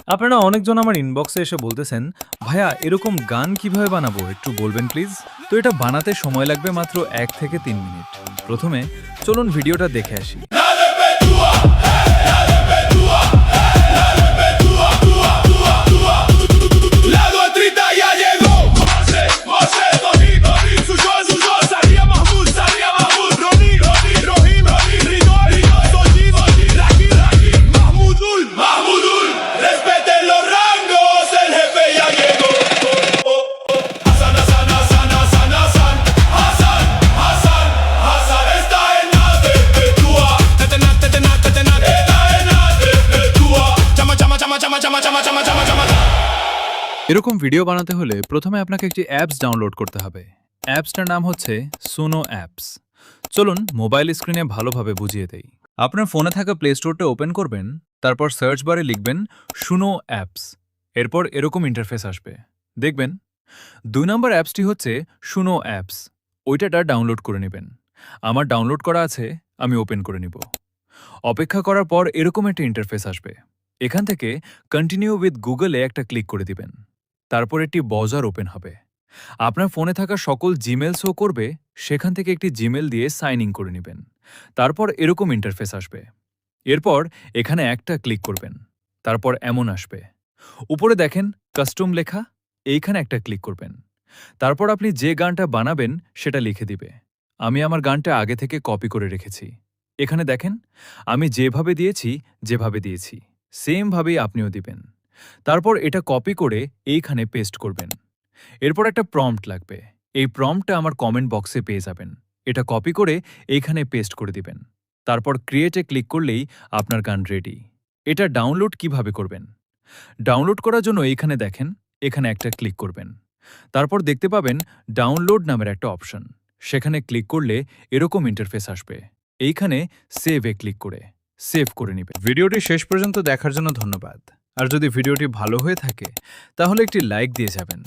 আপনারা অনেকজন আমার ইনবক্সে এসে বলতেছেন, ভাইয়া এরকম গান কিভাবে বানাবো একটু বলবেন প্লিজ। তো এটা বানাতে সময় লাগবে মাত্র 1 থেকে 3 মিনিট। প্রথমে চলুন ভিডিওটা দেখে আসি। La dotrita ya llegó. Mosé, Suyo, Salia Mahmud, Roni, Rohim, Ridor, Soji, Raki, Mahmudul. Respeten los rangos, el jefe ya llegó. Hassan, está en la Tetua. Está en la Tetua. Chama. এরকম video বানাতে হলে প্রথমে আপনাকে একটি apps download করতে হবে। অ্যাপসটার নাম হচ্ছে সুনো অ্যাপস। চলুন মোবাইল স্ক্রিনে ভালোভাবে বুঝিয়ে দেই। আপনার ফোনে থাকা প্লে স্টোরটা ওপেন করবেন, তারপর সার্চ বারে লিখবেন সুনো অ্যাপস। এরপর এরকম ইন্টারফেস আসবে, দেখবেন 2 নম্বর অ্যাপসটি হচ্ছে সুনো অ্যাপস। ওইটাটা ডাউনলোড করে নেবেন। আমার ডাউনলোড করা আছে, আমি ওপেন করে নিব। অপেক্ষা করার পর এরকম একটা ইন্টারফেস আসবে। এখান থেকে কন্টিনিউ উইথ গুগলে একটা ক্লিক করে দিবেন। তারপর একটি ব্রাউজার ওপেন হবে। আপনার ফোনে থাকা সকল জিমেল শো করবে, সেখান থেকে একটি জিমেল দিয়ে সাইন ইন করে নেবেন। তারপর এরকম ইন্টারফেস আসবে। এরপর এখানে একটা ক্লিক করবেন। তারপর এমন আসবে। উপরে দেখেন কাস্টম লেখা, এইখানে একটা ক্লিক করবেন। তারপর আপনি যে গানটা বানাবেন সেটা লিখে দিবে। আমি আমার গানটা আগে থেকে কপি করে রেখেছি। এখানে দেখেন আমি যেভাবে দিয়েছি সেমভাবেই আপনিও দিবেন। তারপর এটা কপি করে এইখানে পেস্ট করবেন। এরপর একটা প্রম্পট লাগবে। এই প্রম্পটটা আমার কমেন্ট বক্সে পেয়ে যাবেন। এটা কপি করে এইখানে পেস্ট করে দিবেন। তারপর ক্রিয়েটে ক্লিক করলেই আপনার গান রেডি। এটা ডাউনলোড কিভাবে করবেন? ডাউনলোড করার জন্য এইখানে দেখেন, এখানে একটা ক্লিক করবেন। তারপর দেখতে পাবেন ডাউনলোড নামের একটা অপশন। সেখানে ক্লিক করলে এরকম ইন্টারফেস আসবে। এইখানে সেভে ক্লিক করে সেভ করে নেবেন। ভিডিওটি শেষ পর্যন্ত দেখার জন্য ধন্যবাদ। আর যদি ভিডিওটি ভালো হয়ে থাকে তাহলে একটি লাইক দিয়ে যাবেন।